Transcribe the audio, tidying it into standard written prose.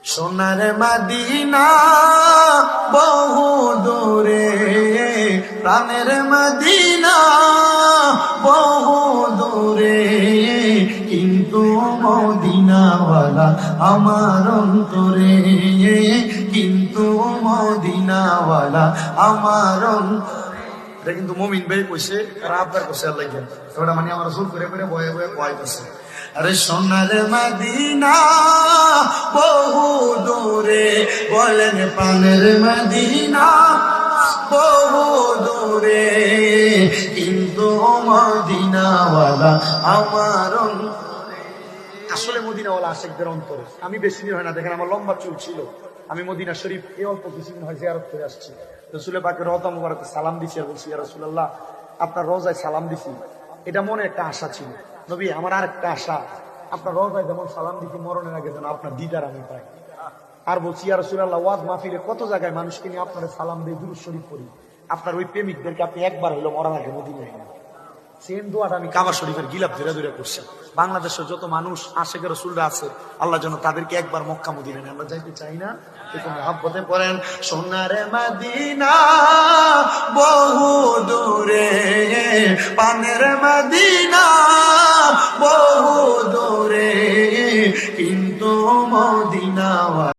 সোনার মদিনা বহু দূরে, প্রাণের মদিনা বহু দূরে, কিন্তু মদিনাওয়ালা আমার অন্তরে, কিন্তু মদিনাওয়ালা আমার অন্তরে। এটা কিন্তু মুমিন ভাই কইছে, আর আব্বার কইছে আল্লাহ জ্ঞান। ওটা মানে আমার রাসূল করে করে বয়ে বয়ে কইতেছে, আরে সোনার মদিনা বহু দূরে, বলেন প্রাণের মদিনা বহু দূরে, কিন্তু মদিনাওয়ালা আমার অন্তরে। আসলে মদিনাওয়ালা আশিকদের অন্তরে। আমি বেশি দিন হয় না, দেখেন আমার লম্বা চুল ছিল, আমি মদিনা শরীফ এই অল্প কিছুদিন হয় জিয়ারত করে আসছি। রাসূল পাকের রওজা মুবারকে সালাম দিছি আর বলছি, ইয়া রাসূলুল্লাহ আপনার রওজায় সালাম দিছি, এটা মনে একটা আশা ছিল। নবী আমার আর একটা আশা, আপনার রওজায় যেমন সালাম দিছি মরণের আগে যেন আপনার দিদার আমি পাই। আর বলছি, ইয়া রাসূলুল্লাহ ওয়াজ মাহফিলে কত জায়গায় মানুষকে নিয়ে আপনার সালাম দিয়ে দুরূদ শরীফ পড়ি, আপনার ওই প্রেমিকদেরকে আপনি একবার হইলো মরার আগে মদিনায় নেন। সেম দোয়াটা আমি কাবা শরীফের গিলাফ ধরে ধরে করছি। বাংলাদেশের যত মানুষ আশিক রাসূলরা আছে, আল্লাহ যেন তাদেরকে একবার মক্কা মদিনায় আমরা যাইতে চাই না। একটু মহব্বতে পড়েন, সোনার মদিনা বহু দূরে, পানের মদিনা বহু দূরে, কিন্তু মদিনা